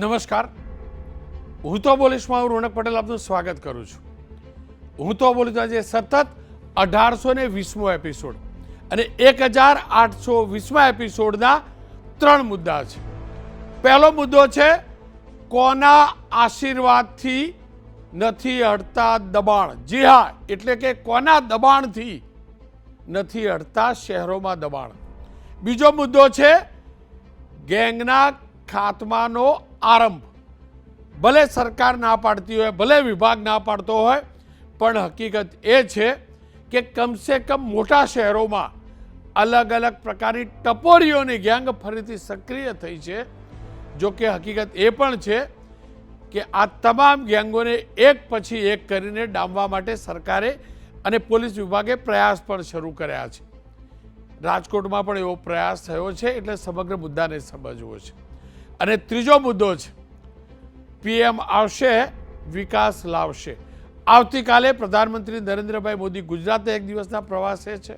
નમસ્કાર, હું તો બોલીશમાં હું રોનક પટેલ આપનું સ્વાગત કરું છું. હું તો બોલીશ આજે સતત 1820મો એપિસોડ અને 1820મા એપિસોડના 3 મુદ્દા છે. પહેલો મુદ્દો છે કોના આશીર્વાદથી નથી હટતા દબાણ. જી હા, એટલે કે કોના દબાણથી નથી હટતા શહેરોમાં દબાણ. બીજો મુદ્દો છે ગેંગના ખાત્માનો આરંભ. ભલે સરકાર ના પાડતી હોય, ભલે વિભાગ ના પાડતો હોય, પણ હકીકત એ છે કે કમસે કમ મોટા શહેરોમાં અલગ અલગ પ્રકારની ટપોરીઓની ગેંગ ફરીથી સક્રિય થઈ છે. જો કે હકીકત એ પણ છે કે આ તમામ ગેંગોને એક પછી એક કરીને ડામવા માટે સરકારે અને પોલીસ વિભાગે પ્રયાસ પણ શરૂ કર્યા છે. રાજકોટમાં પણ એવો પ્રયાસ થયો છે, એટલે સમગ્ર મુદ્દાને સમજવો છે. અને ત્રીજો મુદ્દો છે પીએમ આવશે, વિકાસ લાવશે. આવતીકાલે પ્રધાનમંત્રી નરેન્દ્રભાઈ મોદી ગુજરાતના એક દિવસના પ્રવાસે છે.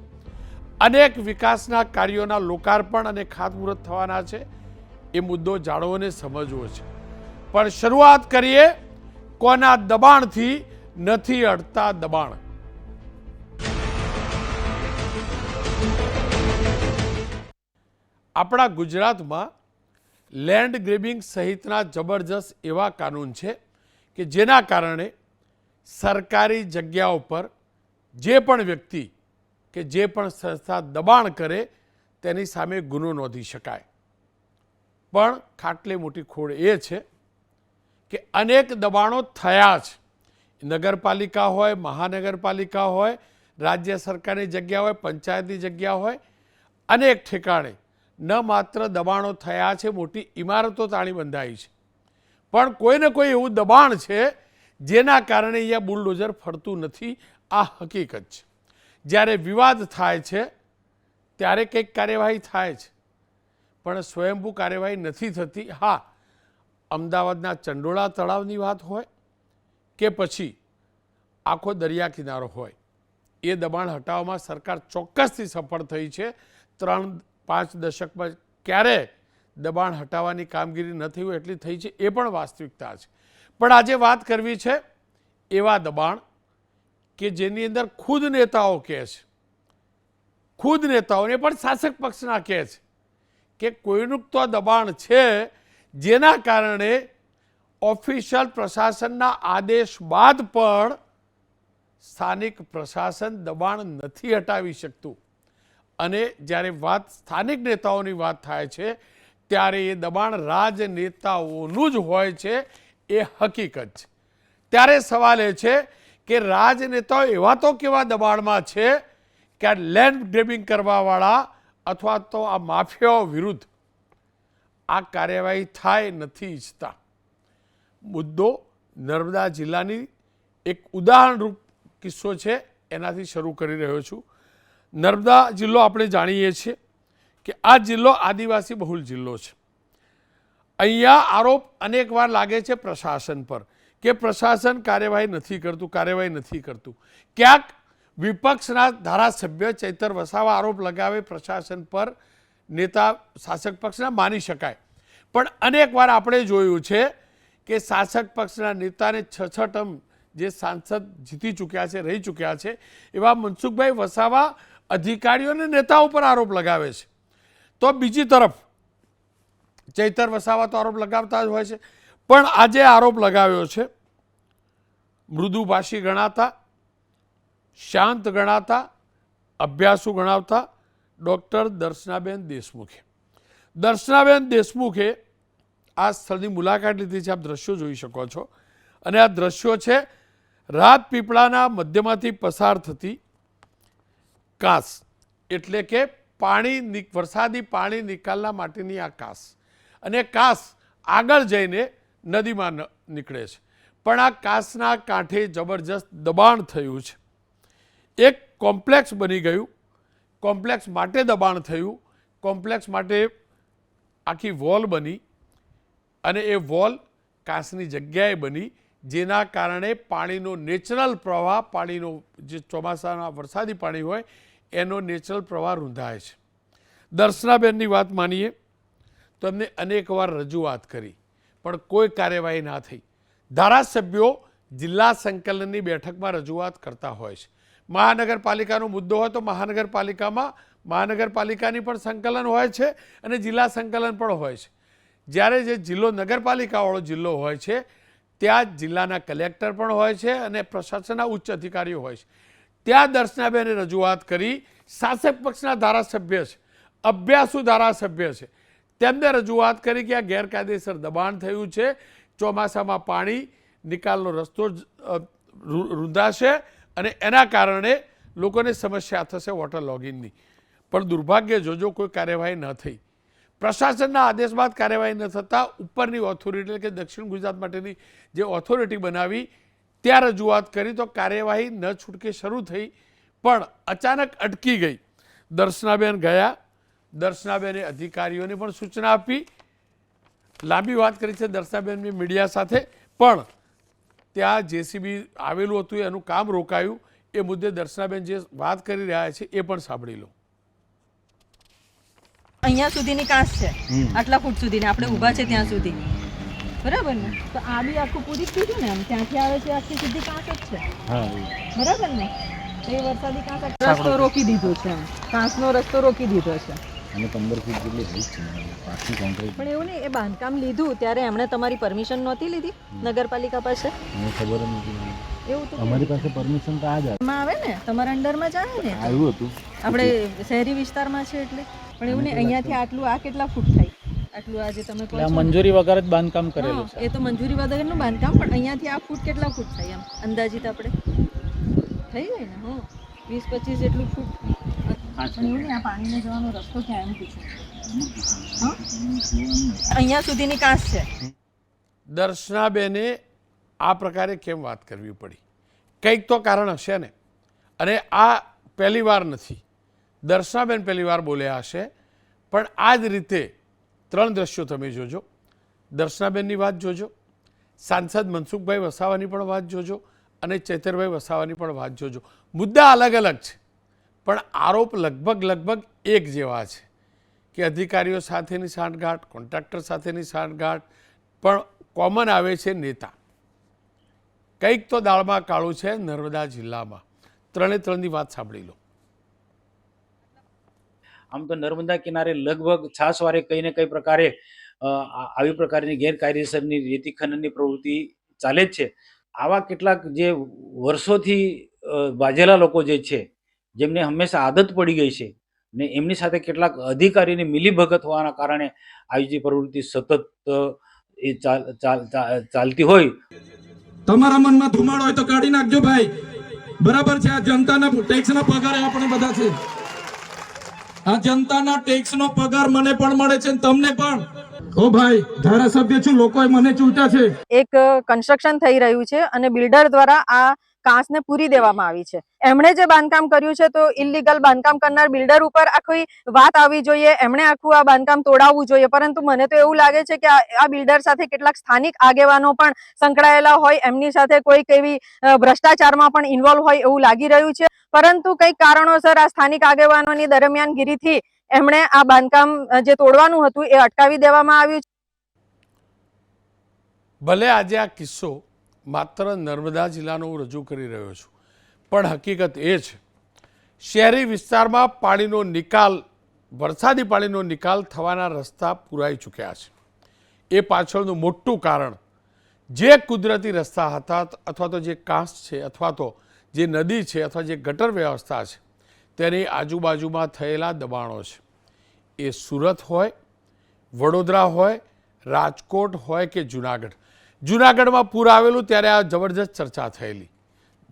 અનેક વિકાસના કાર્યોના લોકાર્પણ અને ખાતમુહૂર્ત થવાના છે. એ મુદ્દો જાણવો અને સમજવો છે. પણ શરૂઆત કરીએ કોના દબાણથી નથી હટતા દબાણ. આપણા ગુજરાતમાં લેન્ડ ગ્રેબિંગ સહિતના જબરજસ્ત એવા કાનૂન છે કે જેના કારણે સરકારી જગ્યાઓ પર જે પણ વ્યક્તિ કે જે પણ સંસ્થા દબાણ કરે તેની સામે ગુનો નોંધી શકાય. પણ ખાટલી મોટી ખોડ એ છે કે અનેક દબાણો થયા છે. નગરપાલિકા હોય, મહાનગરપાલિકા હોય, રાજ્ય સરકારની જગ્યા હોય, પંચાયતની જગ્યા હોય, અનેક ઠેકાણે ન માત્ર દબાણો થયા છે, મોટી ઇમારતો તાણી બંધાઈ છે, પણ કોઈને કોઈ એવું દબાણ છે જેના કારણે અહીંયા બુલડોઝર ફરતું નથી. આ હકીકત છે. જ્યારે વિવાદ થાય છે ત્યારે કંઈક કાર્યવાહી થાય છે, પણ સ્વયંભૂ કાર્યવાહી નથી થતી. હા, અમદાવાદના ચંડોળા તળાવની વાત હોય કે પછી આખો દરિયા કિનારો હોય, એ દબાણ હટાવવામાં સરકાર ચોક્કસથી સફળ થઈ છે. 3-5 દશકમાં ક્યારે દબાણ હટાવવાની કામગીરી ન થઈ હોય એટલી થઈ છે, એ પણ વાસ્તવિકતા છે. પણ આજે વાત કરવી છે એવા દબાણ કે જેની અંદર ખુદ નેતાઓ કહે છે, ખુદ નેતાઓને પણ શાસક પક્ષના કહે છે કે કોઈનું તો દબાણ છે જેના કારણે ઓફિશિયલ પ્રશાસનના આદેશ બાદ પણ સ્થાનિક પ્રશાસન દબાણ નથી હટાવી શકતું. અને જ્યારે વાત સ્થાનિક નેતાઓની વાત થાય છે ત્યારે એ દબાણ રાજનેતાઓનું જ હોય છે. એ હકીકત છે. ત્યારે સવાલ એ છે કે રાજનેતાઓ એવા તો કેવા દબાણમાં છે કે આ લેન્ડ ગ્રેબિંગ કરવાવાળા અથવા તો આ માફિયાઓ વિરુદ્ધ આ કાર્યવાહી થાય નથી ઈચ્છતા. મુદ્દો નર્મદા જિલ્લાની એક ઉદાહરણરૂપ કિસ્સો છે, એનાથી શરૂ કરી રહ્યો છું. નર્મદા જિલ્લો આપણે જાણીએ છીએ કે આ જિલ્લો આદિવાસી બહુલ જિલ્લો છે. અહીંયા આરોપ અનેકવાર લાગે છે પ્રશાસન પર કે પ્રશાસન કાર્યવાહી નથી કરતું. ક્યાંક વિપક્ષના ધારાસભ્ય ચૈતર વસાવા આરોપ લગાવે પ્રશાસન પર, નેતા શાસક પક્ષના માની શકાય. પણ અનેકવાર આપણે જોયું છે કે શાસક પક્ષના નેતાને 6 ટર્મ જે સાંસદ જીતી ચૂક્યા છે, રહી ચૂક્યા છે, એવા મનસુખભાઈ વસાવા અધિકારીઓને નેતાઓ પર આરોપ લગાવે છે. તો બીજી તરફ ચૈતર વસાવા તો આરોપ લગાવતા જ હોય છે, પણ આજે આરોપ લગાવ્યો છે મૃદુભાષી ગણાતા, શાંત ગણાતા, અભ્યાસુ ગણાવતા ડૉક્ટર દર્શનાબેન દેશમુખે. દર્શનાબેન દેશમુખે આ સ્થળની મુલાકાત લીધી છે. આપ દ્રશ્યો જોઈ શકો છો. અને આ દ્રશ્યો છે રાજપીપળાના મધ્યમાંથી પસાર થતી કાંસ, એટલે કે વરસાદી પાણી નિકાલના માટેની આ કાંસ. અને કાંસ આગળ જઈને નદીમાં નીકળે છે. પણ આ કાંસના કાંઠે જબરજસ્ત દબાણ થયું છે. એક કોમ્પ્લેક્સ બની ગયું. કોમ્પ્લેક્સ માટે દબાણ થયું. કોમ્પ્લેક્સ માટે આખી વોલ બની અને એ વોલ કાંસની જગ્યાએ બની, જેના કારણે પાણીનો નેચરલ પ્રવાહ, પાણીનો જે ચોમાસાના વરસાદી પાણી હોય એનો નેચરલ પ્રવાહ રૂંધાય છે. દર્શનાબેનની વાત માનીએ તો એમને અનેકવાર રજૂઆત કરી, પણ કોઈ કાર્યવાહી ના થઈ. ધારાસભ્યો જિલ્લા સંકલનની બેઠકમાં રજૂઆત કરતા હોય છે. મહાનગરપાલિકાનો મુદ્દો હોય તો મહાનગરપાલિકામાં મહાનગરપાલિકાની પણ સંકલન હોય છે અને જિલ્લા સંકલન પણ હોય છે. જ્યારે જે જિલ્લો નગરપાલિકાવાળો જિલ્લો હોય છે ત્યાં જિલ્લાના કલેક્ટર પણ હોય છે અને પ્રશાસનના ઉચ્ચ અધિકારીઓ હોય છે. ત્યાં દર્શનાબેને રજૂઆત કરી, શાસક પક્ષના ધારાસભ્ય છે, અભ્યાસુ ધારાસભ્ય છે, તેમને રજૂઆત કરી કે આ ગેરકાયદેસર દબાણ થયું છે, ચોમાસામાં પાણી નિકાલનો રસ્તો રૂંધાશે અને એના કારણે લોકોને સમસ્યા થશે વોટર લોગિંગની. પણ દુર્ભાગ્ય જોજો કોઈ કાર્યવાહી ન થઈ. પ્રશાસનના આદેશ બાદ કાર્યવાહી ન થતાં ઉપરની ઓથોરિટી એટલે કે દક્ષિણ ગુજરાત માટેની જે ઓથોરિટી બનાવી ત્યાં રજૂઆત કરી તો કાર્યવાહી ન છૂટકે શરૂ થઈ પણ અચાનક અટકી ગઈ. દર્શનાબેન ગયા. દર્શનાબેને અધિકારીઓને પણ સૂચના આપી. લાંબી વાત કરી છે દર્શનાબેનની મીડિયા સાથે, પણ ત્યાં જેસીબી આવેલું હતું એનું કામ રોકાયું. એ મુદ્દે દર્શનાબેન જે વાત કરી રહ્યા છે એ પણ સાંભળી લો. અહીંયા સુધીની કાંસ છે, આટલા ફૂટ સુધીની આપણે ઊભા છે ત્યાં સુધી, બરાબર ને? તો આ બી આખું પૂરી કીધું ને, આમ ત્યાંથી આવે છે આખી સીધી કાંસ જ છે, બરાબર ને? એ વરસાદી કાંસ રસ્તો રોકી દીધો છે, એમ કાંસનો રસ્તો રોકી દીધો છે. અને 15 ફૂટ જેટલી હાઈટ છે પાછી કોન્ક્રીટ. પણ એવું નહીં, એ બાંધકામ લીધું ત્યારે એમણે તમારી પરમિશન નહોતી લીધી નગરપાલિકા પાસે? મને ખબર જ નથી. એવું તો અમારી પાસે પરમિશન તો આ જ આવે ને, તમારા અંડરમાં જ આવે ને. આવ્યું હતું આપણે શહેરી વિસ્તારમાં છે એટલે. પણ એવું નહીં, અહીંયાથી આટલું આ કેટલા ફૂટ થાય? આટલું આજે તમે કહો છો મંજૂરી વગર જ બાંધકામ કરેલું છે. એ તો મંજૂરી વગરનું બાંધકામ, પણ અહીંયાથી આ ફૂટ કેટલા ફૂટ થાય એમ અંદાજિત આપણે થઈ જાય ને? 20-25 જેટલું ફૂટ. પણ એવું નહીં, આ પાણીને જવાનો રસ્તો ક્યાં એમ પૂછું? અહીંયા સુધીની કાંસ છે. દર્શનાબેને આ પ્રકારે કેમ વાત કરવી પડી? કંઈક તો કારણ હશે ને. અને આ પહેલી વાર નથી. દર્શનાબેન પહેલી વાર બોલ્યા હશે, પણ આ જ રીતે 3 દ્રશ્યો તમે જોજો. દર્શનાબેનની વાત જોજો, સાંસદ મનસુખભાઈ વસાવાની પણ વાત જોજો અને ચેતરભાઈ વસાવાની પણ વાત જોજો. મુદ્દા અલગ અલગ છે પણ આરોપ લગભગ એક જેવા છે કે અધિકારીઓ સાથેની સાંઠગાંઠ, કોન્ટ્રાક્ટર સાથેની સાંઠગાંઠ, પણ કોમન આવે છે નેતા. કંઈક તો દાળમાં કાળું છે નર્મદા જિલ્લામાં. 3ની વાત સાંભળી લો. આમ તો નર્મદા કિનારે લગભગ છાસવારે કઈ ને કઈ પ્રકારે આવી પ્રકારની ગેરકાયદેસરની રેતી ખનનની પ્રવૃત્તિ ચાલે જ છે. આવા કેટલાક જે વર્ષોથી બાજેલા લોકો જે છે, જેમને હંમેશા આદત પડી ગઈ છે ને એમની સાથે કેટલાક અધિકારીની મિલીભગત હોવાના કારણે આવી જે પ્રવૃત્તિ સતત એ ચાલતી હોય. તમારા મનમાં ધુમાડો હોય તો કાઢી નાખજો ભાઈ, બરાબર છે? આ જનતાના ટેક્સના પગાર આપણે બધા છે. આ જનતાના ટેક્સનો પગાર મને પણ મળે છે, તમને પણ. ઓ ભાઈ, ધારાસભ્ય છું, લોકોએ મને ચૂંટ્યા છે. એક કન્સ્ટ્રક્શન થઈ રહ્યું છે અને બિલ્ડર દ્વારા આ કાંસને પૂરી દેવામાં આવી છે. એમણે જે બાંધકામ કર્યું છે તો ઇલીગલ બાંધકામ કરનાર બિલ્ડર ઉપર આખી વાત આવવી જોઈએ, એમણે આખું આ બાંધકામ તોડાવવું જોઈએ. પરંતુ મને તો એવું લાગે છે કે આ બિલ્ડર સાથે કેટલાક સ્થાનિક આગેવાનો પણ સંકળાયેલા હોય, એમની સાથે કોઈક એવી ભ્રષ્ટાચારમાં પણ ઇન્વોલ્વ હોય એવું લાગી રહ્યું છે. પરંતુ કંઈક કારણોસર આ સ્થાનિક આગેવાનોની દરમિયાનગીરીથી એમણે આ બાંધકામ જે તોડવાનું હતું એ અટકાવી દેવામાં આવ્યું છે. ભલે આજે આ કિસ્સો માત્ર નર્મદા જિલ્લાનો હું રજૂ કરી રહ્યો છું, પણ હકીકત એ છે શહેરી વિસ્તારમાં પાણીનો નિકાલ, વરસાદી પાણીનો નિકાલ થવાના રસ્તા પૂરાઈ ચૂક્યા છે. એ પાછળનું મોટું કારણ જે કુદરતી રસ્તા હતા અથવા તો જે કાંસ છે અથવા તો જે નદી છે અથવા જે ગટર વ્યવસ્થા છે તેની આજુબાજુમાં થયેલા દબાણો છે. એ સુરત હોય, વડોદરા હોય, રાજકોટ હોય કે જુનાગઢ. જુનાગઢમાં પૂર આવેલું ત્યારે આ જબરજસ્ત ચર્ચા થયેલી,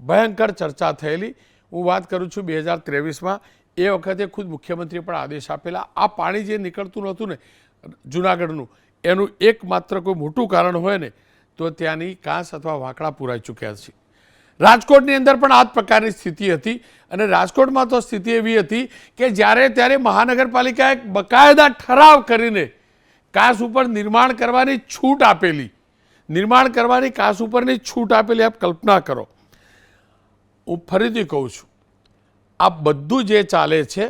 ભયંકર ચર્ચા થયેલી. હું વાત કરું છું 2023માં. એ વખતે ખુદ મુખ્યમંત્રીએ પણ આદેશ આપેલા. આ પાણી જે નીકળતું નહોતું ને જુનાગઢનું, એનું એકમાત્ર કોઈ મોટું કારણ હોય ને તો ત્યાંની કાંસ અથવા વાંકડા પૂરાઈ ચૂક્યા છે. રાજકોટની અંદર પણ આ જ પ્રકારની સ્થિતિ હતી અને રાજકોટમાં તો સ્થિતિ એવી હતી કે જ્યારે ત્યારે મહાનગરપાલિકાએ બકાયદા ઠરાવ કરીને કાંસ ઉપર નિર્માણ કરવાની છૂટ આપેલી, નિર્માણ કરવાની કાંસ ઉપરની છૂટ આપેલી. આપ કલ્પના કરો. હું ફરીથી કહું છું, આ બધું જે ચાલે છે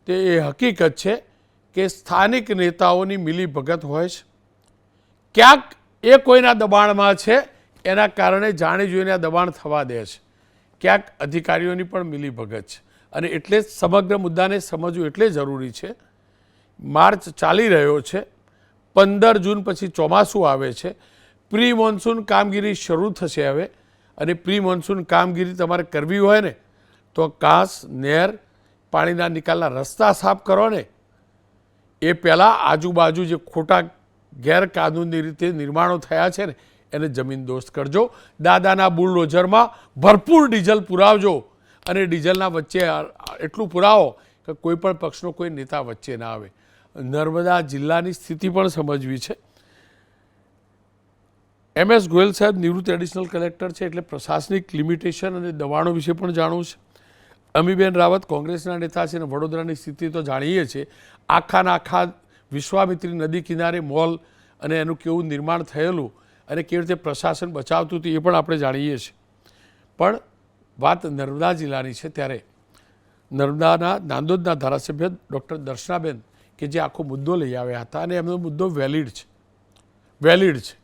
તે એ હકીકત છે કે સ્થાનિક નેતાઓની મિલીભગત હોય છે. ક્યાંક એ કોઈના દબાણમાં છે, એના કારણે જાણી જોઈને આ દબાણ થવા દે છે. ક્યાંક અધિકારીઓની પણ મિલીભગત છે. અને એટલે જ સમગ્ર મુદ્દાને સમજવું એટલે જરૂરી છે. માર્ચ ચાલી રહ્યો છે, 15 જૂન પછી ચોમાસું આવે છે, પ્રી મોન્સૂન કામગીરી શરૂ થશે હવે. અને પ્રી મોન્સૂન કામગીરી તમારે કરવી હોય ને તો કાંસ, નહેર, પાણીના નિકાલના રસ્તા સાફ કરો ને એ પહેલાં આજુબાજુ જે ખોટા ગેરકાનૂની રીતે નિર્માણો થયા છે ને એને જમીનદોસ્ત કરજો. દાદાના બુલડોઝરમાં ભરપૂર ડીઝલ પુરાવજો અને ડીઝલના વચ્ચે એટલું પુરાવો કે કોઈ પણ પક્ષનો કોઈ નેતા વચ્ચે ના આવે. નર્મદા જિલ્લાની સ્થિતિ પણ સમજવી છે. MS ગોયલ સાહેબ નિવૃત્ત એડિશનલ કલેક્ટર છે એટલે પ્રશાસનિક લિમિટેશન અને દબાણો વિશે પણ જાણવું છે. અમીબેન રાવત કોંગ્રેસના નેતા છે અને વડોદરાની સ્થિતિ તો જાણીએ છીએ. આખા વિશ્વામિત્રી નદી કિનારે મોલ અને એનું કેવું નિર્માણ થયેલું અને કેવી રીતે પ્રશાસન બચાવતું હતું એ પણ આપણે જાણીએ છીએ. પણ વાત નર્મદા જિલ્લાની છે ત્યારે નર્મદાના નાંદોદના ધારાસભ્ય ડૉક્ટર દર્શનાબેન કે જે આખો મુદ્દો લઈ આવ્યા હતા અને એમનો મુદ્દો વેલિડ છે.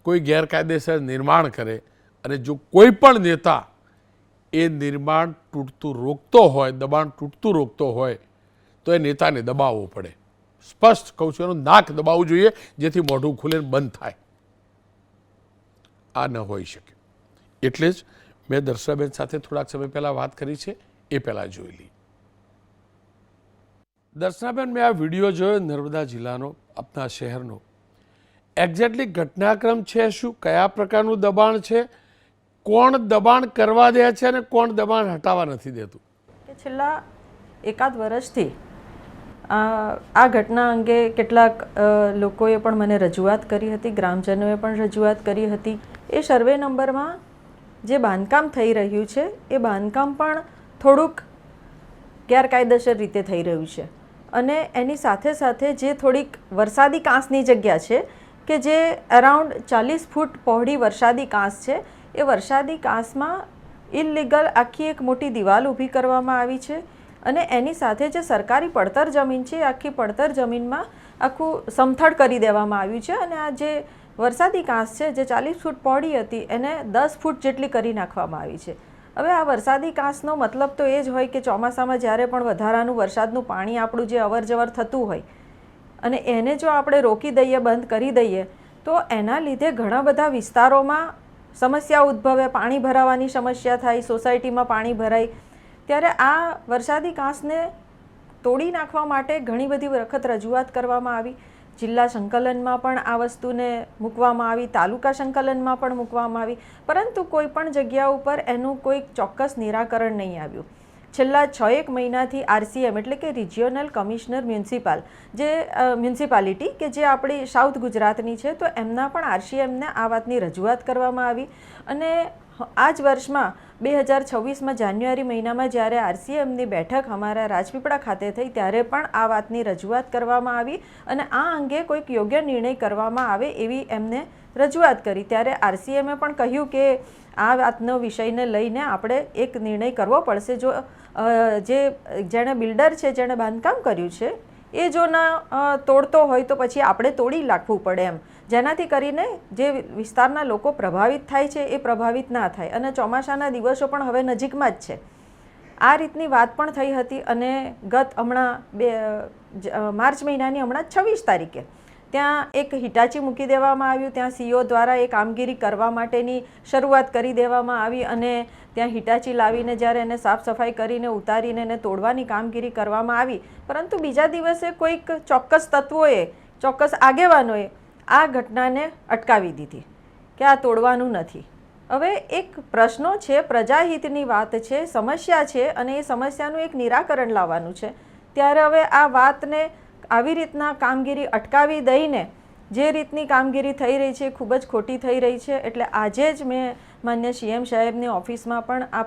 કોઈ ગેરકાયદેસર નિર્માણ કરે અને જો કોઈ પણ નેતા એ નિર્માણ તૂટતું રોકતો હોય, દબાણ તૂટતું રોકતો હોય તો એ નેતાને દબાવવો પડે. સ્પષ્ટ કહું છું, એનું નાક દબાવવું જોઈએ જેથી મોઢું ખુલે બંધ થાય. આ ન હોઈ શકે. એટલે જ મેં દર્શનાબેન સાથે થોડાક સમય પહેલાં વાત કરી છે, એ પહેલાં જોઈ લી. દર્શનાબેન, મેં આ વિડીયો જોયો નર્મદા જિલ્લાનો, આપના શહેરનો. એક્ઝેક્ટલી ઘટનાક્રમ છે શું? કયા પ્રકારનું દબાણ છે? કોણ દબાણ કરવા દે છે અને કોણ દબાણ હટાવવા નથી દેતું? કે છેલ્લા એકાદ વર્ષથી આ ઘટના અંગે કેટલાક લોકોએ પણ મને રજૂઆત કરી હતી, ગ્રામજનોએ પણ રજૂઆત કરી હતી. એ સર્વે નંબરમાં જે બાંધકામ થઈ રહ્યું છે એ બાંધકામ પણ થોડુંક ગેરકાયદેસર રીતે થઈ રહ્યું છે. અને એની સાથે સાથે જે થોડીક વરસાદી કાંસની જગ્યા છે કે જે અરાઉન્ડ 40 ફૂટ પહોળી વરસાદી કાંસ છે, એ વરસાદી કાંસમાં ઇલીગલ આખી એક મોટી દિવાલ ઊભી કરવામાં આવી છે. અને એની સાથે જે સરકારી પડતર જમીન છે એ આખી પડતર જમીનમાં આખું સમથળ કરી દેવામાં આવ્યું છે. અને આ જે વરસાદી કાંસ છે જે 40 ફૂટ પહોળી હતી એને 10 ફૂટ જેટલી કરી નાખવામાં આવી છે. હવે આ વરસાદી કાંસનો મતલબ તો એ જ હોય કે ચોમાસામાં જ્યારે પણ વધારાનું વરસાદનું પાણી આપણું જે અવર જવર થતું હોય અને એને જો આપણે રોકી દઈએ, બંધ કરી દઈએ તો એના લીધે ઘણા બધા વિસ્તારોમાં સમસ્યા ઉદ્ભવે. પાણી ભરાવાની સમસ્યા થાય, સોસાયટીમાં પાણી ભરાય. ત્યારે આ વરસાદી કાંસને તોડી નાખવા માટે ઘણી બધી વખત રજૂઆત કરવામાં આવી. જિલ્લા સંકલનમાં પણ આ વસ્તુને મૂકવામાં આવી, તાલુકા સંકલનમાં પણ મૂકવામાં આવી, પરંતુ કોઈ પણ જગ્યા ઉપર એનું કોઈ ચોક્કસ નિરાકરણ નહીં આવ્યું. છેલ્લા 6-1 મહિનાથી RCM એટલે કે રિજિયોનલ કમિશનર મ્યુનિસિપાલિટી કે જે આપણી સાઉથ ગુજરાતની છે, તો એમના પણ RCMને આ વાતની રજૂઆત કરવામાં આવી. અને આ જ વર્ષમાં 2026માં જાન્યુઆરી મહિનામાં જ્યારે RCMની બેઠક અમારા રાજપીપળા ખાતે થઈ ત્યારે પણ આ વાતની રજૂઆત કરવામાં આવી અને આ અંગે કોઈક યોગ્ય નિર્ણય કરવામાં આવે એવી એમને રજૂઆત કરી. ત્યારે RCMએ પણ કહ્યું કે આ વાતનો વિષયને લઈને આપણે એક નિર્ણય કરવો પડશે. જો જેણે બિલ્ડર છે, જેણે બાંધકામ કર્યું છે એ જો ના તોડતો હોય તો પછી આપણે તોડી નાખવું પડે એમ, જેનાથી કરીને જે વિસ્તારના લોકો પ્રભાવિત થાય છે એ પ્રભાવિત ના થાય. અને ચોમાસાના દિવસો પણ હવે નજીકમાં જ છે. આ રીતની વાત પણ થઈ હતી. અને હમણાં માર્ચ મહિનાની 26 તારીખે ત્યાં એક હિટાચી મૂકી દેવામાં આવ્યું. ત્યાં CO દ્વારા એ કામગીરી કરવા માટેની શરૂઆત કરી દેવામાં આવી અને ત્યાં હિટાચી લાવીને જ્યારે એને સાફ સફાઈ કરીને ઉતારીને એને તોડવાની કામગીરી કરવામાં આવી. પરંતુ બીજા દિવસે કોઈક ચોક્કસ તત્વોએ, ચોક્કસ આગેવાનોએ આ ઘટનાને અટકાવી દીધી કે આ તોડવાનું નથી. હવે એક પ્રશ્નો છે, પ્રજાહિતની વાત છે, સમસ્યા છે અને એ સમસ્યાનું એક નિરાકરણ લાવવાનું છે. ત્યારે હવે આ વાતને આવી રીતના કામગીરી અટકાવી દઈને જે રીતની કામગીરી થઈ રહી છે ખૂબ જ ખોટી થઈ રહી છે. એટલે આજે જ મેં માન્ય CM સાહેબની ઓફિસમાં પણ આ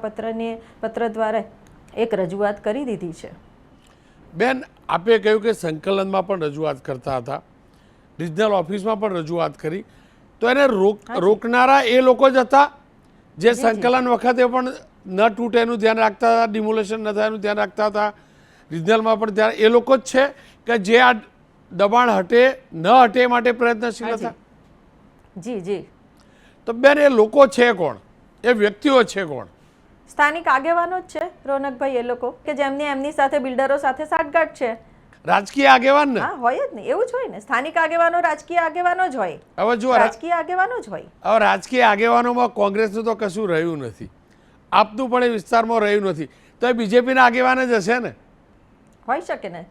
પત્ર દ્વારા એક રજૂઆત કરી દીધી છે. બેન, આપે કહ્યું કે સંકલનમાં પણ રજૂઆત કરતા હતા, રિજનલ ઓફિસમાં પણ રજૂઆત કરી, તો એને રોકનારા એ લોકો જ હતા જે સંકલન વખતે પણ ન તૂટે એનું ધ્યાન રાખતા હતા, ડિમોલેશન ન થાય એનું ધ્યાન રાખતા હતા. રિજનલમાં પણ ધ્યાન એ લોકો જ છે કે જે આ દબાણ હટે ન હટે માટે પ્રયત્નશીલ હતા. જી જી. તો બેન એ લોકો છે કોણ, એ વ્યક્તિઓ છે કોણ? સ્થાનિક આગેવાનો જ છે રોનકભાઈ, એ લોકો કે જેમની એમની સાથે બિલ્ડરો સાથે સાઠગાંઠ છે. રાજકીય આગેવાન ને? હા, હોય જ ને, એવું જ હોય ને. સ્થાનિક આગેવાનો રાજકીય આગેવાનો જ હોય. હવે જો રાજકીય આગેવાનો જ હોય. હવે રાજકીય આગેવાનોમાં કોંગ્રેસનું તો કશું રહ્યું નથી, આપનું પણ એ વિસ્તારમાં રહ્યું નથી, તો એ બીજેપીના આગેવાન જ હશે ને? હોઈ શકે ને.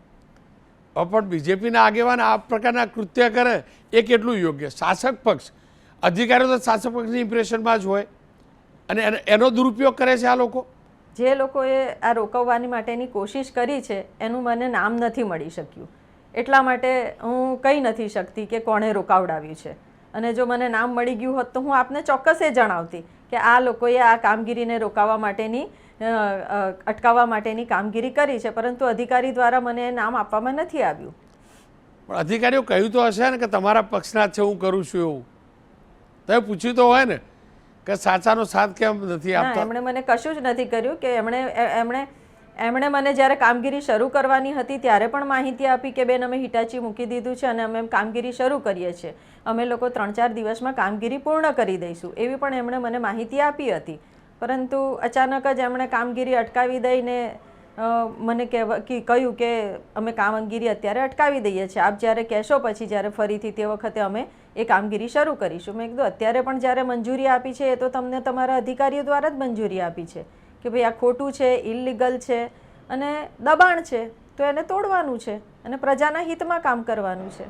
પણ બીજેપીના આગેવાન આ પ્રકારના કૃત્ય કરે એ કેટલું યોગ્ય? શાસક પક્ષ, અધિકારીઓ તો શાસક પક્ષની ઇમ્પ્રેશનમાં જ હોય અને એનો દુરુપયોગ કરે છે આ લોકો. જે લોકોએ આ રોકવવાની માટેની કોશિશ કરી છે એનું મને નામ નથી મળી શક્યું, એટલા માટે હું કહી નથી શકતી કે કોણે રોકાવડાવ્યું છે. અને જો મને નામ મળી ગયું હોત તો હું આપને ચોક્કસ એ જણાવતી કે આ લોકોએ આ કામગીરીને રોકાવવા માટેની અટકાવવા માટેની કામગીરી કરી છે, પરંતુ અધિકારી દ્વારા મને નામ આપવામાં નથી આવ્યું. પણ અધિકારીઓ કહ્યું તો હશે ને કે તમારા પક્ષના છે, હું કરું છું એવું? તમે પૂછ્યું તો હોય ને કે સાચાનો સાથ કેમ નથી આપતા? એમણે મને કશું જ નથી કર્યું કે એમણે મને જ્યારે કામગીરી શરૂ કરવાની હતી ત્યારે પણ માહિતી આપી કે બેન અમે હિટાચી મૂકી દીધું છે અને અમે કામગીરી શરૂ કરીએ છીએ, અમે લોકો 3-4 દિવસમાં કામગીરી પૂર્ણ કરી દઈશું, એવી પણ એમણે મને માહિતી આપી હતી. પરંતુ અચાનક જ એમણે કામગીરી અટકાવી દઈને મને કહ્યું કે અમે કામગીરી અત્યારે અટકાવી દઈએ છીએ, આપ જ્યારે કહેશો પછી જ્યારે ફરીથી તે વખતે અમે એ કામગીરી શરૂ કરીશું. મેં કીધું અત્યારે પણ જ્યારે મંજૂરી આપી છે એ તો તમને તમારા અધિકારીઓ દ્વારા જ મંજૂરી આપી છે કે ભાઈ આ ખોટું છે, ઇલીગલ છે અને દબાણ છે, તો એને તોડવાનું છે અને પ્રજાના હિતમાં કામ કરવાનું છે.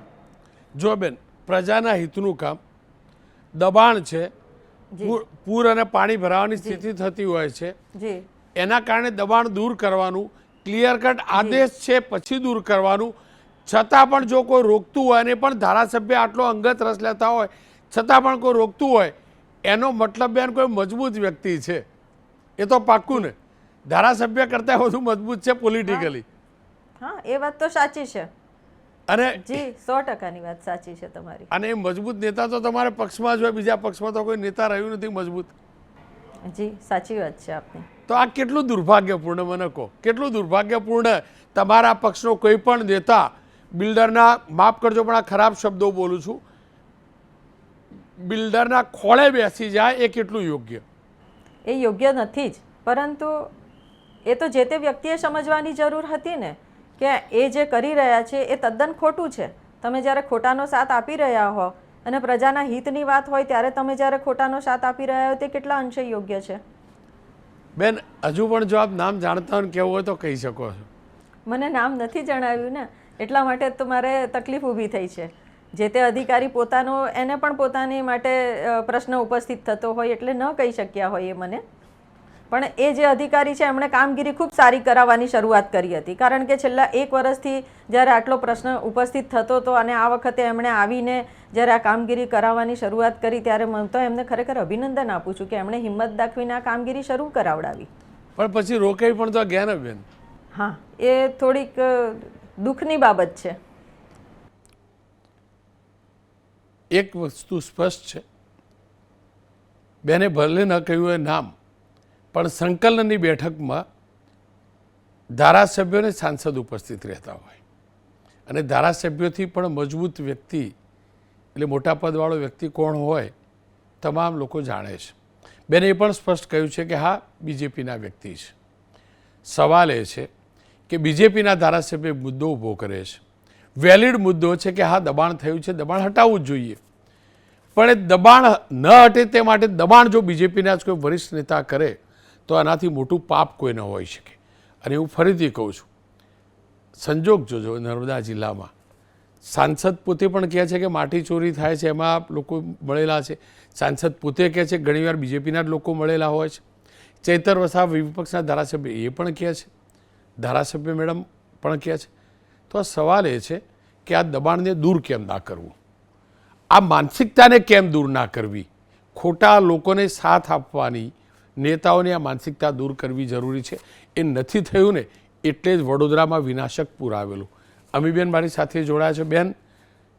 જો બેન, પ્રજાના હિતનું કામ, દબાણ છે, પૂર અને પાણી ભરાવાની સ્થિતિ થતી હોય છે, જી, એના કારણે દબાણ દૂર કરવાનું ક્લિયર કટ આદેશ છે, પછી દૂર કરવાનું. છતાં પણ જો કોઈ રોકતું હોય ને પણ ધારાસભ્ય આટલો અંગત રસ લેતા હોય છતાં પણ કોઈ રોકતું હોય, એનો મતલબ બેન કોઈ મજબૂત વ્યક્તિ છે, એ તો પાક્કું ને. ધારાસભ્ય કરતાં વધુ મજબૂત છે પોલિટિકલી. હા, એ વાત તો સાચી છે અને જી, 100%ની વાત સાચી છે તમારી. અને એ મજબૂત નેતા તો તમારે પક્ષમાં જ હોય, બીજા પક્ષમાં તો કોઈ નેતા રહ્યું નથી મજબૂત. જી, સાચી વાત છે આપની. તો આ કેટલું દુર્ભાગ્યપૂર્ણ, મને કહો, કેટલું દુર્ભાગ્યપૂર્ણ તમારા પક્ષનો કોઈ પણ નેતા બિલ્ડરના, માફ કરજો પણ આ ખરાબ શબ્દો બોલું છું, બિલ્ડરના ખોળે બેસી જાય, એ કેટલું યોગ્ય? એ યોગ્ય નથી જ, પરંતુ એ તો જે તે વ્યક્તિએ સમજવાની જરૂર હતી ને કે એ જે કરી રહ્યા છે એ તદ્દન ખોટું છે. તમે જ્યારે ખોટાનો સાથ આપી રહ્યા હો અને પ્રજાના હિતની વાત હોય ત્યારે તમે જ્યારે ખોટાનો સાથ આપી રહ્યા હો તે કેટલા અંશે યોગ્ય છે? બેન, હજુ પણ જો આપ નામ જાણતા હોય કહેવું હોય તો કહી શકો છો. મને નામ નથી જણાવ્યું ને, એટલા માટે તો મારે તકલીફ ઊભી થઈ છે. જે તે અધિકારી પોતાનો, એને પણ પોતાની માટે પ્રશ્ન ઉપસ્થિત થતો હોય એટલે ન કહી શક્યા હોય એ મને. પણ એ જે અધિકારી છે એમણે કામગીરી ખૂબ સારી કરાવવાની શરૂઆત કરી હતી, કારણ કે છેલ્લા 1 વર્ષથી જ્યારે આટલો પ્રશ્ન ઉપસ્થિત થતો હતો અને આ વખતે એમણે આવીને જ્યારે આ કામગીરી કરાવવાની શરૂઆત કરી ત્યારે હું તો એમને ખરેખર અભિનંદન આપું છું કે એમણે હિંમત દાખવીને આ કામગીરી શરૂ કરાવડાવી. પણ પછી રોકાઈ પણ તો ગયા ને બેન. હા, એ થોડીક દુઃખની બાબત છે. એક વસ્તુ સ્પષ્ટ છે, બેને ભલે ન કહ્યું એ નામ, પણ સંકલનની બેઠકમાં ધારાસભ્યો અને સાંસદ ઉપસ્થિત રહેતા હોય અને ધારાસભ્યોથી પણ મજબૂત વ્યક્તિ, એટલે મોટા પદવાળો વ્યક્તિ કોણ હોય તમામ લોકો જાણે છે. બેને એ પણ સ્પષ્ટ કહ્યું છે કે હા, બીજેપીના વ્યક્તિ છે. સવાલ એ છે કે બીજેપીના ધારાસભ્ય મુદ્દો ઊભો કરે છે, વેલિડ મુદ્દો છે કે હા દબાણ થયું છે, દબાણ હટાવવું જ જોઈએ, પણ એ દબાણ ન હટે તે માટે દબાણ જો બીજેપીના જ કોઈ વરિષ્ઠ નેતા કરે તો આનાથી મોટું પાપ કોઈ ન હોઈ શકે. અને હું ફરીથી કહું છું, સંજોગ જોજો, નર્મદા જિલ્લામાં સાંસદ પોતે પણ કહે છે કે માટી ચોરી થાય છે, એમાં લોકો મળેલા છે. સાંસદ પોતે કહે છે ઘણીવાર બીજેપીના જ લોકો મળેલા હોય છે. ચૈતર વસાવા વિપક્ષના ધારાસભ્ય એ પણ કહે છે, ધારાસભ્ય મેડમ પણ કહે છે. તો આ સવાલ એ છે કે આ દબાણને દૂર કેમ ના કરવું, આ માનસિકતાને કેમ દૂર ના કરવી, ખોટા લોકોને સાથ આપવાની, નેતાઓની આ માનસિકતા દૂર કરવી જરૂરી છે. એ નથી થયું ને એટલે જ વડોદરામાં વિનાશક પૂર આવેલું. અમીબેન મારી સાથે જોડાયા છે. બેન,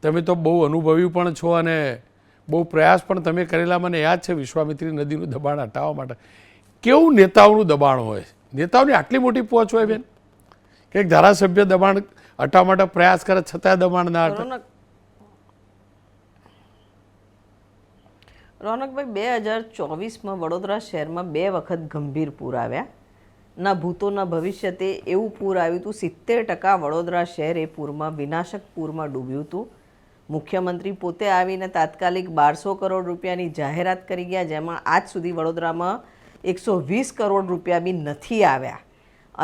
તમે તો બહુ અનુભવી પણ છો અને બહુ પ્રયાસ પણ તમે કરેલા, મને યાદ છે વિશ્વામિત્રી નદીનું દબાણ હટાવવા માટે. કેવું નેતાઓનું દબાણ હોય, નેતાઓની આટલી મોટી પહોંચ હોય બેન કે એક ધારાસભ્ય દબાણ હટાવવા માટે પ્રયાસ કરે છતાં દબાણ ના હટે. રોનકભાઈ 2024માં વડોદરા શહેરમાં 2 વખત ગંભીર પૂર આવ્યા. ના ભૂતો ના ભવિષ્ય તે એવું પૂર આવ્યું હતું 70% વડોદરા શહેર એ પૂરમાં વિનાશક પૂરમાં ડૂબ્યું હતું. મુખ્યમંત્રી પોતે આવીને તાત્કાલિક 1200 કરોડ રૂપિયાની જાહેરાત કરી ગયા, જેમાં આજ સુધી વડોદરામાં 120 કરોડ રૂપિયા બી નથી આવ્યા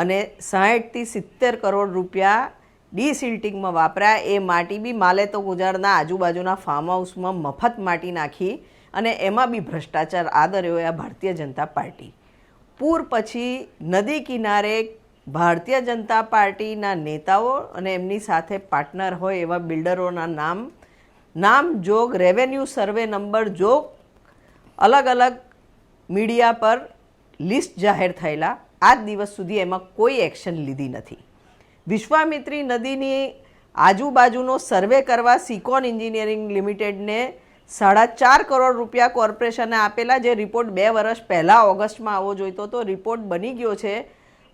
અને 60થી 70 કરોડ રૂપિયા ડીસિલ્ટિંગમાં વાપર્યા. એ માટી બી માલેતો ગુજારના આજુબાજુના ફાર્મ હાઉસમાં મફત માટી નાખી અને એમાં બી ભ્રષ્ટાચાર આદર્યો આ ભારતીય જનતા પાર્ટી. પૂર પછી નદી કિનારે ભારતીય જનતા પાર્ટીના નેતાઓ અને એમની સાથે પાર્ટનર હોય એવા બિલ્ડરોના નામ જોગ, રેવન્યુ સર્વે નંબર જોગ અલગ અલગ મીડિયા પર લિસ્ટ જાહેર થયેલા. આજ દિવસ સુધી એમાં કોઈ એક્શન લીધી નથી. વિશ્વામિત્રી નદીની આજુબાજુનો સર્વે કરવા સિકોન એન્જિનિયરિંગ લિમિટેડને 4.5 કરોડ રૂપિયા કોર્પોરેશને આપેલા, જે રિપોર્ટ 2 વર્ષ પહેલાં ઓગસ્ટમાં આવવો જોઈતો હતો. રિપોર્ટ બની ગયો છે,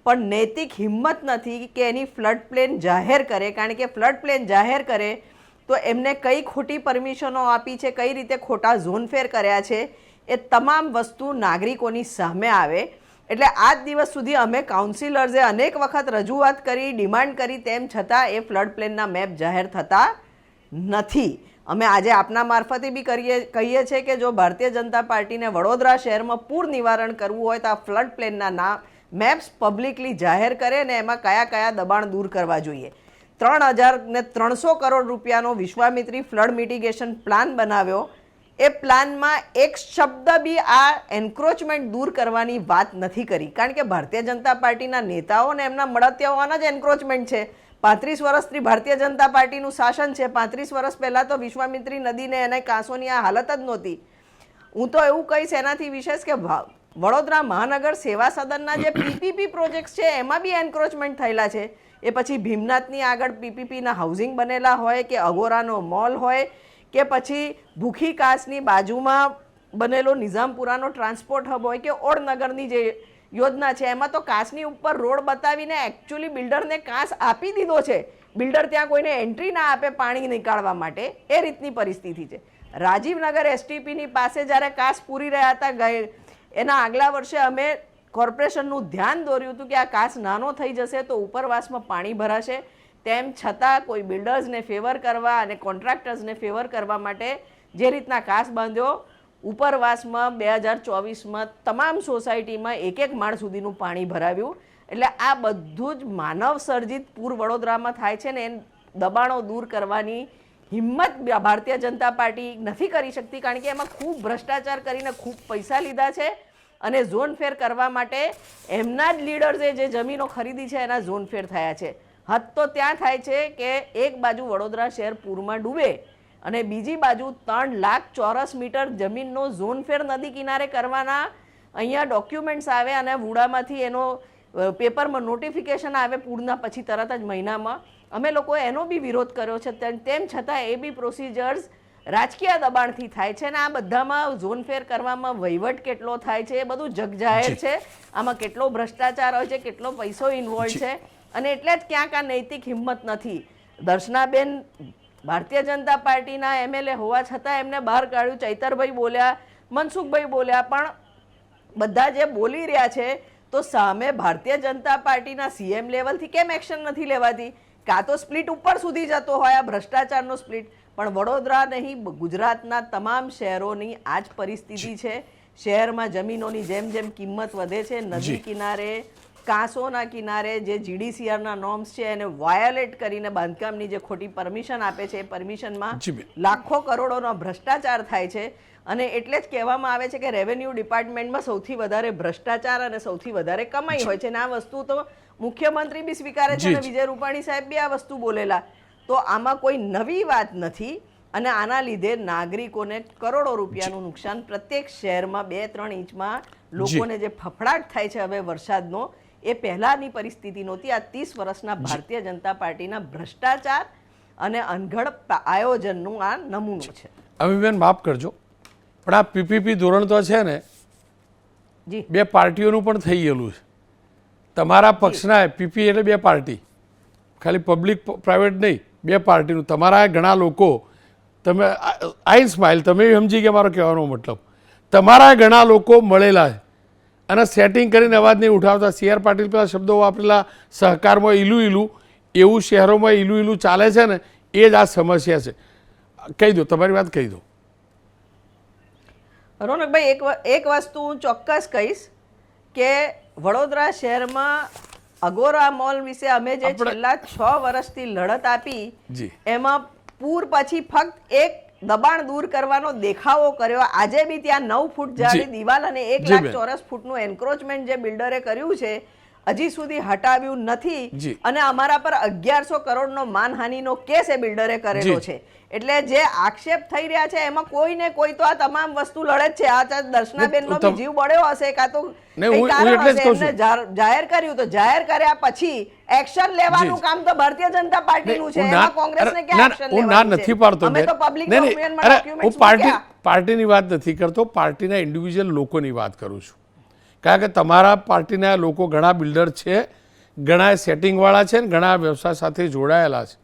પણ નૈતિક હિંમત નથી કે એની ફ્લડ પ્લેન જાહેર કરે, કારણ કે ફ્લડ પ્લેન જાહેર કરે તો એમને કઈ ખોટી પરમિશનો આપી છે, કઈ રીતે ખોટા ઝોનફેર કર્યા છે, એ તમામ વસ્તુ નાગરિકોની સામે આવે. એટલે આજ દિવસ સુધી અમે કાઉન્સિલર્સે અનેક વખત રજૂઆત કરી, ડિમાન્ડ કરી, તેમ છતાં એ ફ્લડ પ્લેનના મેપ જાહેર થતા નથી. અમે આજે આપના મારફતે બી કહીએ છીએ કે જો ભારતીય જનતા પાર્ટીને વડોદરા શહેરમાં પૂર નિવારણ કરવું હોય તો આ ફ્લડ પ્લેનના મેપ્સ પબ્લિકલી જાહેર કરે ને એમાં કયા કયા દબાણ દૂર કરવા જોઈએ. 3,300 કરોડ રૂપિયાનો વિશ્વામિત્રી ફ્લડ મિટિગેશન પ્લાન બનાવ્યો. એ પ્લાનમાં એક શબ્દ બી આ એન્ક્રોચમેન્ટ દૂર કરવાની વાત નથી કરી, કારણ કે ભારતીય જનતા પાર્ટીના નેતાઓ અને એમના મળતિયાઓના જ એન્ક્રોચમેન્ટ છે. 35 વર્ષથી ભારતીય જનતા પાર્ટીનું શાસન છે. 35 વર્ષ પહેલાં તો વિશ્વામિત્રી નદીને એને કાંસોની આ હાલત જ નહોતી. હું તો એવું કહીશ એનાથી વિશેષ કે વડોદરા મહાનગર સેવા સદનના જે પીપીપી પ્રોજેક્ટ્સ છે એમાં બી એન્ક્રોચમેન્ટ થયેલા છે. એ પછી ભીમનાથની આગળ પીપીપીના હાઉસિંગ બનેલા હોય કે અગોરાનો મોલ હોય કે પછી ભૂખી કાસની બાજુમાં બનેલો નિઝામપુરાનો ટ્રાન્સપોર્ટ હબ હોય કે ઓડનગરની જે યોજના છે એમાં તો કાસની ઉપર રોડ બતાવીને એકચ્યુઅલી બિલ્ડરને કાસ આપી દીધો છે. બિલ્ડર ત્યાં કોઈને એન્ટ્રી ના આપે પાણી નીકાળવા માટે, એ રીતની પરિસ્થિતિ છે. રાજીવનગર એસટીપીની પાસે જ્યારે કાસ પૂરી રહ્યા હતા એના આગલા વર્ષે અમે કોર્પોરેશનનું ધ્યાન દોર્યું હતું કે આ કાસ નાનો થઈ જશે તો ઉપરવાસમાં પાણી ભરાશે. તેમ છતાં કોઈ બિલ્ડર્સને ફેવર કરવા અને કોન્ટ્રાક્ટર્સને ફેવર કરવા માટે જે રીતના કાસ બાંધ્યો, ઉપરવાસમાં 2024માં તમામ સોસાયટીમાં 1 માળ સુધીનું પાણી ભરાવ્યું. એટલે આ બધું જ માનવ સર્જિત પૂર વડોદરામાં થાય છે ને એ દબાણો દૂર કરવાની હિંમત ભારતીય જનતા પાર્ટી નથી કરી શકતી, કારણ કે એમાં ખૂબ ભ્રષ્ટાચાર કરીને ખૂબ પૈસા લીધા છે અને ઝોન ફેર કરવા માટે એમના જ લીડર્સે જે જમીનો ખરીદી છે એના ઝોન ફેર થયા છે. હદ તો ત્યાં થાય છે કે એક બાજુ વડોદરા શહેર પૂરમાં ડૂબે અને બીજી બાજુ 3 લાખ ચોરસ મીટર જમીનનો ઝોન ફેર નદી કિનારે કરવાના અહીંયા ડોક્યુમેન્ટ્સ આવે અને વુડામાંથી એનો પેપરમાં નોટિફિકેશન આવે પૂરના પછી તરત જ મહિનામાં. અમે લોકોએ એનો બી વિરોધ કર્યો છે. તેમ છતાં એ બી પ્રોસિજર્સ રાજકીય દબાણથી થાય છે અને આ બધામાં ઝોન ફેર કરવામાં વહીવટ કેટલો થાય છે એ બધું જગજાહેર છે. આમાં કેટલો ભ્રષ્ટાચાર હોય છે, કેટલો પૈસો ઇન્વોલ્વ છે, અને એટલે જ ક્યાંક આ નૈતિક હિંમત નથી. દર્શનાબેન ભારતીય જનતા પાર્ટીના એમએલએ હોવા છતાં એમને બહાર કાઢ્યું. ચૈતરભાઈ બોલ્યા, મનસુખભાઈ બોલ્યા, પણ બધા જે બોલી રહ્યા છે તો સામે ભારતીય જનતા પાર્ટીના સીએમ લેવલથી કેમ એક્શન નથી લેવાતી? કાં તો સ્પ્લિટ ઉપર સુધી જતો હોય આ ભ્રષ્ટાચારનો સ્પ્લિટ, પણ વડોદરા નહીં ગુજરાતના તમામ શહેરોની આ જ પરિસ્થિતિ છે. શહેરમાં જમીનોની જેમ જેમ કિંમત વધે છે, નદી કિનારે કાંસોના કિનારે જે જીડીસીઆરના નોર્મ્સ છે એને વાયોલેટ કરીને બાંધકામની જે ખોટી પરમિશન આપે છે એ પરમિશનમાં લાખો કરોડોનો ભ્રષ્ટાચાર થાય છે. અને એટલે જ કહેવામાં આવે છે કે રેવન્યુ ડિપાર્ટમેન્ટમાં સૌથી વધારે ભ્રષ્ટાચાર અને સૌથી વધારે કમાઈ હોય છે. અને આ વસ્તુ તો મુખ્યમંત્રી બી સ્વીકારે છે અને વિજય રૂપાણી સાહેબ બી આ વસ્તુ બોલેલા. તો આમાં કોઈ નવી વાત નથી અને આના લીધે નાગરિકોને કરોડો રૂપિયાનું નુકસાન પ્રત્યેક શહેરમાં 2-3 ઇંચમાં લોકોને જે ફફડાટ થાય છે હવે વરસાદનો, એ પહેલાની પરિસ્થિતિ નહોતી. આ 30 વર્ષના ભારતીય જનતા પાર્ટીના ભ્રષ્ટાચાર અને અનઘડ આયોજનનું આ નમૂનો છે. અમીબેન માફ કરજો, પણ આ પીપીપી ધોરણ તો છે ને જી 2 પાર્ટીઓનું પણ થઈ ગયેલું છે. તમારા પક્ષના પીપી એટલે 2 પાર્ટી, ખાલી પબ્લિક પ્રાઇવેટ નહીં, 2 પાર્ટીનું. તમારા ઘણા લોકો, તમે આઈ સ્માઇલ, તમે સમજી ગયા મારો કહેવાનો મતલબ. તમારા ઘણા લોકો મળેલા છે અને સેટિંગ કરીને અવાજ નહીં ઉઠાવતા. CR પાટીલ પેલા શબ્દો વાપરેલા, સહકારમાં ઈલું ઈલું, એવું શહેરોમાં ઈલું ઈલું ચાલે છે ને, એ જ આ સમસ્યા છે. કહી દો, તમારી વાત કહી દો. રોનકભાઈ, એક વસ્તુ હું ચોક્કસ કહીશ કે વડોદરા શહેરમાં અગોરા મોલ વિશે અમે જે છેલ્લા 6 વર્ષથી લડત આપી, જી, એમાં પૂર પછી ફક્ત એક દબાણ દૂર કરવાનો દેખાવો કર્યો. આજે બી ત્યાં 9 ફૂટ જાડી દિવાલ અને 1 લાખ ચોરસ ફૂટનું એન્ક્રોચમેન્ટ જે બિલ્ડરે કર્યું છે હજી સુધી હટાવ્યું નથી અને અમારા પર 1100 કરોડનો માનહાનિનો કેસ એ બિલ્ડરે કરેલો છે. એટલે જે આક્ષેપ થઈ રહ્યા છે એમાં કોઈ ને કોઈ તો આ તમામ વસ્તુ લડે જ છે. આ દર્શનાબેનનો બી જીવ બળ્યો હશે કાં તો કંઈ કારણ હશે, એમને જાહેર કર્યું તો જાહેર કર્યા પછી એક્શન લેવાનું કામ તો ભારતીય જનતા પાર્ટીનું છે. એમાં કોંગ્રેસને ક્યાં એક્શન લેવાનું છે? નથી પાડતો. અમે તો પબ્લિક ડોમેનમાં ડોક્યુમેન્ટ્સ મૂક્યા. પાર્ટીની વાત નથી કરતો, પાર્ટીના ઇન્ડિવિજ્યુઅલ લોકોની વાત કરું છું. કારણ કે તમારા પાર્ટીના લોકો ઘણા બિલ્ડર છે, ઘણા સેટિંગવાળા છે ને ઘણા વ્યવસાય સાથે જોડાયેલા છે.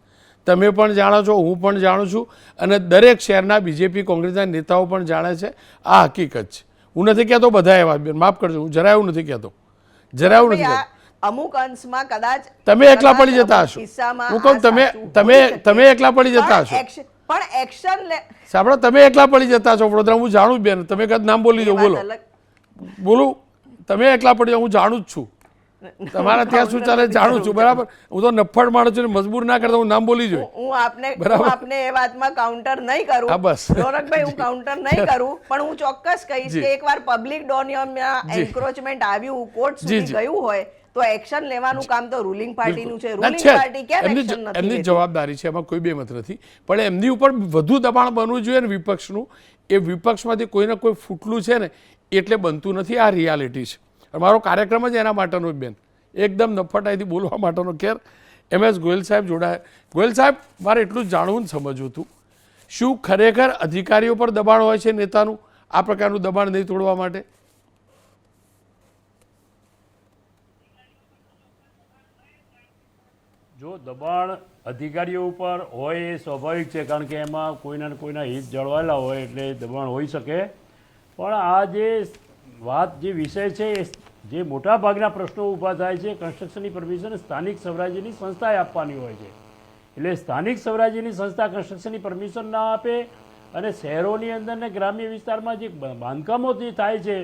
તમે પણ જાણો છો, હું પણ જાણું છું અને દરેક શહેરના બીજેપી કોંગ્રેસના નેતાઓ પણ જાણે છે. આ હકીકત છે. હું નથી કહેતો બધા એવા, માફ કરજો, હું જરા એવું નથી કહેતો, જરા એવું નથી કહેતો. અમુક અંશમાં કદાચ તમે એકલા પડી જતા હશો. હું કહું તમે એકલા પડી જતા હશો, પણ એક્શન સાંભળો, તમે એકલા પડી જતા છો વડોદરા. હું જાણું જ બેન, તમે કદ નામ બોલી દો, બોલો. તમે એકલા પડી જાઓ, હું જાણું જ છું. તમારા ત્યાં શું ચાલે જાણું છું, બરાબર. હું તો નફ્ફડ માણું છું, મજબૂર ના કરતા હું નામ બોલી જોઈ. હું આપને એ વાતમાં કાઉન્ટર નહીં કરું. હા, બસ રોનકભાઈ, હું કાઉન્ટર નહીં કરું, પણ હું ચોક્કસ કહીશ કે એકવાર પબ્લિક ડોમિનિયનમાં એન્ક્રોચમેન્ટ આવ્યું, કોર્ટ સુધી ગયું હોય તો એક્શન લેવાનું કામ તો રૂલિંગ પાર્ટીનું છે. રૂલિંગ પાર્ટી કેમ એક્શન નથી? એમની જવાબદારી છે, એમાં કોઈ બેમત નથી. પણ એમની ઉપર વધુ દબાણ બનવું જોઈએ ને વિપક્ષનું. એ વિપક્ષમાંથી કોઈને કોઈ ફૂટલું છે ને એટલે બનતું નથી. આ રિયાલિટી છે. મારો કાર્યક્રમ જ એના માટેનો જ બેન, એકદમ નફટાઈથી બોલવા માટેનો. ખેર, MS ગોયલ સાહેબ જોડાયા. ગોયલ સાહેબ, મારે એટલું જ જાણવું જ સમજવું હતું, શું ખરેખર અધિકારીઓ પર દબાણ હોય છે નેતાનું આ પ્રકારનું દબાણ નહીં તોડવા માટે? જો દબાણ અધિકારીઓ ઉપર હોય એ સ્વાભાવિક છે, કારણ કે એમાં કોઈના ને કોઈના હિત જળવાયેલા હોય એટલે દબાણ હોઈ શકે. પણ આ જે વાત, જે વિષય છે, એ જે મોટા ભાગના પ્રશ્નો ઊભા થાય છે, કન્સ્ટ્રક્શનની પરમિશન સ્થાનિક સ્વરાજ્યની સંસ્થાએ આપવાની હોય છે. એટલે સ્થાનિક સ્વરાજ્યની સંસ્થા કન્સ્ટ્રક્શનની પરમિશન ના આપે અને શહેરોની અંદર ને ગ્રામ્ય વિસ્તારમાં જે બાંધકામો જે થાય છે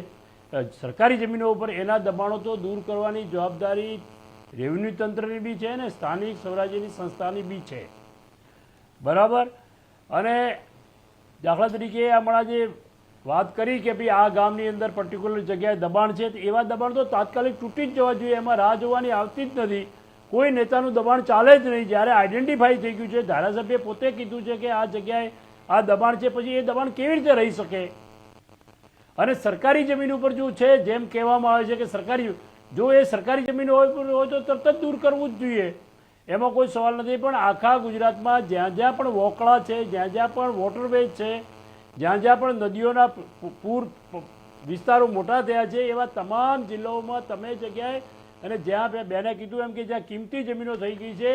સરકારી જમીનો ઉપર, એના દબાણો તો દૂર કરવાની જવાબદારી રેવન્યુ તંત્રની બી છે ને સ્થાનિક સ્વરાજ્યની સંસ્થાની બી છે, બરાબર. અને દાખલા તરીકે હમણાં જે વાત કરી કે ભાઈ આ ગામની અંદર પર્ટિક્યુલર જગ્યાએ દબાણ છે, એવા દબાણ તો તાત્કાલિક તૂટી જ જવા જોઈએ. એમાં રાહ જોવાની આવતી જ નથી. કોઈ નેતાનું દબાણ ચાલે જ નહીં. જ્યારે આઈડેન્ટિફાઈ થઈ ગયું છે, ધારાસભ્ય પોતે કીધું છે કે આ જગ્યાએ આ દબાણ છે, પછી એ દબાણ કેવી રીતે રહી શકે? અને સરકારી જમીન ઉપર જો છે, જેમ કહેવામાં આવે છે કે સરકારી, જો એ સરકારી જમીન હોય તો તરત જ દૂર કરવું જ જોઈએ, એમાં કોઈ સવાલ નથી. પણ આખા ગુજરાતમાં જ્યાં જ્યાં પણ વોકળા છે, જ્યાં જ્યાં પણ વોટરવેઝ છે, જ્યાં જ્યાં પણ નદીઓના પૂર વિસ્તારો મોટા થયા છે, એવા તમામ જિલ્લાઓમાં તમે જગ્યાએ, અને જ્યાં બેને કીધું એમ કે જ્યાં કિંમતી જમીનો થઈ ગઈ છે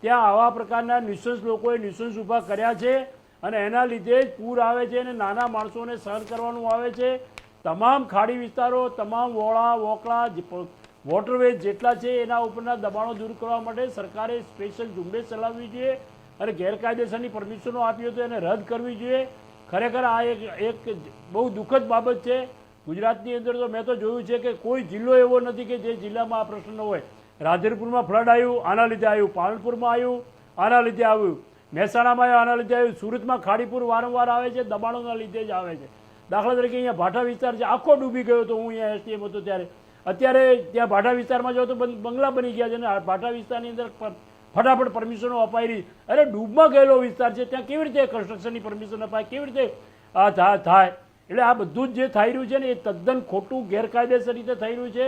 ત્યાં આવા પ્રકારના ન્યુસન્સ લોકોએ ન્યુસન્સ ઊભા કર્યા છે અને એના લીધે જ પૂર આવે છે અને નાના માણસોને સહન કરવાનું આવે છે. તમામ ખાડી વિસ્તારો, તમામ વોળા વોકળા વોટરવેઝ જેટલા છે એના ઉપરના દબાણો દૂર કરવા માટે સરકારે સ્પેશિયલ ઝુંબેશ ચલાવવી જોઈએ અને ગેરકાયદેસરની પરમિશનો આપી હોય તો એને રદ કરવી જોઈએ. ખરેખર આ એક બહુ દુઃખદ બાબત છે. ગુજરાતની અંદર તો મેં તો જોયું છે કે કોઈ જિલ્લો એવો નથી કે જે જિલ્લામાં આ પ્રશ્ન ન હોય. રાધનપુરમાં ફ્લડ આવ્યું, આના લીધે આવ્યું. પાલનપુરમાં આવ્યું, આના લીધે આવ્યું. મહેસાણામાં આવ્યું, આના લીધે આવ્યું. સુરતમાં ખાડીપુર વારંવાર આવે છે, દબાણોના લીધે જ આવે છે. દાખલા તરીકે અહીંયા ભાઠા વિસ્તાર છે, આખો ડૂબી ગયો હતો. હું અહીંયા STM હતો ત્યારે. અત્યારે ત્યાં ભાઠા વિસ્તારમાં જાઓ તો બંગલા બની ગયા છે અને ભાઠા વિસ્તારની અંદર ફટાફટ પરમિશનો અપાઈ રહી. અરે ડૂબમાં ગયેલો વિસ્તાર છે, ત્યાં કેવી રીતે કન્સ્ટ્રક્શનની પરમિશન અપાય, કેવી રીતે આ થાય? એટલે આ બધું જ જે થઈ રહ્યું છે ને એ તદ્દન ખોટું, ગેરકાયદેસર રીતે થઈ રહ્યું છે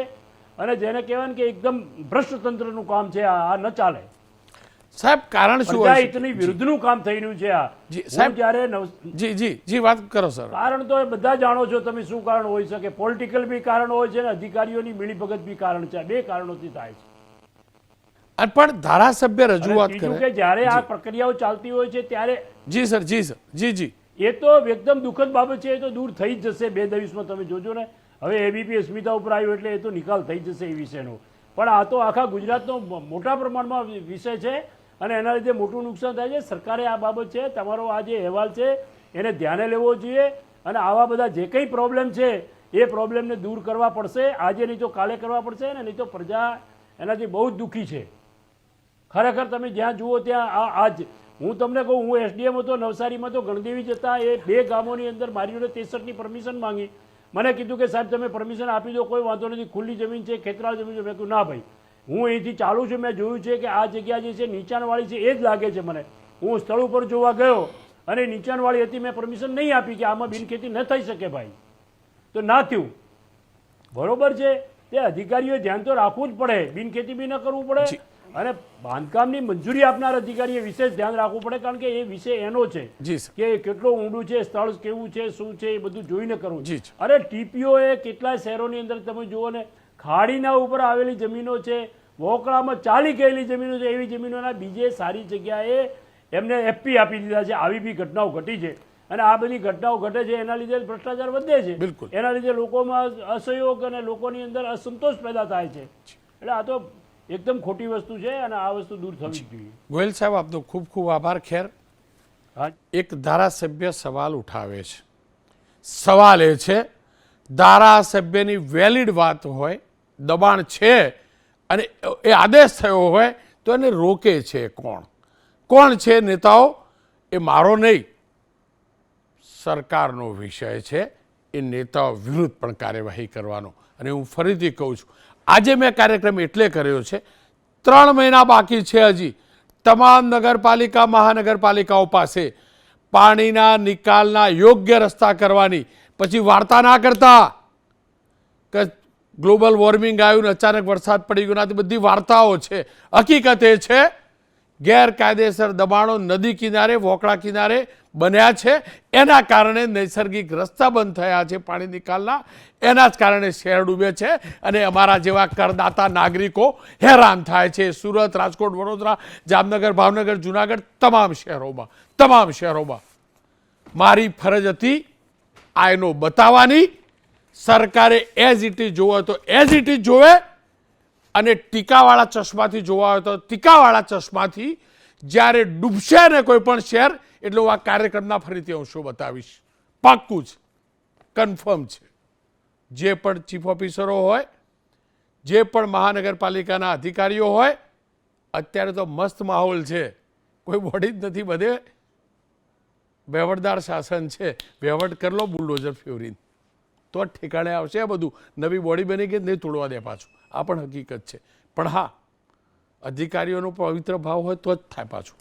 અને જેને કહેવાય ને કે એકદમ ભ્રષ્ટ તંત્રનું કામ છે. આ ન ચાલે સાહેબ. કારણ શું હોય? પંચાયતની વિરુદ્ધનું કામ થઈ રહ્યું છે આ. સાહેબ, જ્યારે જી વાત કરો સર. કારણ તો એ બધા જાણો છો તમે શું કારણ હોઈ શકે. પોલિટિકલ બી કારણ હોય છે ને અધિકારીઓની મિલીભગત બી કારણ છે. બે કારણોથી થાય છે. પણ ધારાસભ્ય રજૂઆત કરે કે જ્યારે આ પ્રક્રિયાઓ ચાલતી હોય છે ત્યારે જી સર એ તો એકદમ દુઃખદ બાબત છે. એ તો દૂર થઈ જ જશે 2 દિવસમાં. તમે જોજો ને, હવે એબીપી અસ્મિતા ઉપર આવ્યું એટલે એ તો નિકાલ થઈ જશે એ વિષયનો. પણ આ તો આખા ગુજરાતનો મોટા પ્રમાણમાં વિષય છે અને એના લીધે મોટું નુકસાન થાય છે. સરકારે આ બાબત છે, તમારો આ જે અહેવાલ છે એને ધ્યાને લેવો જોઈએ અને આવા બધા જે કંઈ પ્રોબ્લેમ છે એ પ્રોબ્લેમને દૂર કરવા પડશે. આજે નહીં તો કાલે કરવા પડશે ને, નહીં તો પ્રજા એનાથી બહુ જ દુઃખી છે ખરેખર. તમે જ્યાં જુઓ ત્યાં આજ હું તમને કહું, હું એસડીએમ હતો નવસારીમાં, તો ગણદેવી જતા એ 2 ગામોની અંદર મારી જોડે 63ની પરમિશન માંગી. મને કીધું કે સાહેબ તમે પરમિશન આપી દો, કોઈ વાંધો નથી, ખુલ્લી જમીન છે, ખેતરાળ જમીન છે. મેં કીધું ના ભાઈ, હું અહીંથી ચાલુ છું, મેં જોયું છે કે આ જગ્યા જે છે નીચાણવાળી છે, એ જ લાગે છે મને. હું સ્થળ ઉપર જોવા ગયો અને નીચાણવાળી હતી, મેં પરમિશન નહીં આપી કે આમાં બિનખેતી ન થઈ શકે ભાઈ, તો ના થયું. બરોબર છે, તે અધિકારીઓએ ધ્યાન તો રાખવું જ પડે, બિનખેતી બી ન કરવું પડે અને બાંધકામની મંજૂરી આપનાર અધિકારીએ વિશેષ ધ્યાન રાખવું પડે, કારણ કે એ વિષય એનો છે કે કેટલો ઊંડું છે, સ્થળ કેવું છે, શું છે, એ બધું જોઈને કરવું. અરે ટીપીઓ એ કેટલાય શહેરોની અંદર તમે જુઓ ને, ખાડીના ઉપર આવેલી જમીનો છે, વોકળામાં ચાલી ગયેલી જમીનો છે, એવી જમીનોના બીજે સારી જગ્યાએ એમને એફપી આપી દીધા છે. આવી બી ઘટનાઓ ઘટી છે અને આ બધી ઘટનાઓ ઘટે છે એના લીધે ભ્રષ્ટાચાર વધે છે. બિલકુલ. એના લીધે લોકોમાં અસહયોગ અને લોકોની અંદર અસંતોષ પેદા થાય છે. એટલે આ તો એકદમ ખોટી વસ્તુ છે અને આ વસ્તુ દૂર થવી જોઈએ. ગોયલ સાહેબ, આપનો ખૂબ ખૂબ આભાર. ખેર, એક ધારાસભ્ય સવાલ ઉઠાવે છે. સવાલ એ છે, ધારાસભ્યની વેલિડ વાત હોય, દબાણ છે અને એ આદેશ થયો હોય તો એને રોકે છે કોણ? કોણ છે નેતાઓ? એ મારો નહીં, સરકારનો વિષય છે. એ નેતાઓ વિરુદ્ધ પણ કાર્યવાહી કરવાનો. અને હું ફરીથી કહું છું, આજે મેં કાર્યક્રમ એટલે કર્યો છે, 3 મહિના બાકી છે હજી. તમામ નગરપાલિકા, મહાનગરપાલિકાઓ પાસે પાણીના નિકાલના યોગ્ય રસ્તા કરવાની. પછી વાર્તા ના કરતા કે ગ્લોબલ વોર્મિંગ આવ્યું ને અચાનક વરસાદ પડી ગયો, બધી વાર્તાઓ છે. હકીકત એ છે, ગેરકાયદેસર દબાણો નદી કિનારે, વોકળા કિનારે બન્યા છે. એના કારણે નૈસર્ગિક રસ્તા બંધ થયા છે પાણી નિકાલના. એના જ કારણે શહેર ડૂબે છે અને અમારા જેવા કરદાતા નાગરિકો હેરાન થાય છે. સુરત, રાજકોટ, વડોદરા, જામનગર, ભાવનગર, જુનાગઢ, તમામ શહેરોમાં મારી ફરજ હતી આયનો બતાવવાની. સરકારે એઝ ઇટ ઇઝ જોવો તો એઝ ઇટ ઇઝ જોવે અને ટીકાવાળા ચશ્માથી જોવા હોય તો ટીકાવાળા ચશ્માથી. જ્યારે ડૂબશે ને કોઈ પણ શહેર, એટલે હું આ કાર્યક્રમના ફરીથી અંશો બતાવીશ. પાક્કું છે, કન્ફર્મ છે. જે પણ ચીફ ઓફિસરો હોય, જે પણ મહાનગરપાલિકાના અધિકારીઓ હોય, અત્યારે તો મસ્ત માહોલ છે, કોઈ બોડી જ નથી, બધે વહીવટદાર શાસન છે. વહીવટ કરી લો બુલડોઝર ફેવરીને, તો જ ઠેકાણે આવશે. આ બધું નવી બોડી બની ગઈ, નહીં તોડવા દે પાછું. આ પણ હકીકત છે. પણ હા, અધિકારીઓનો પવિત્ર ભાવ હોય તો જ થાય પાછું.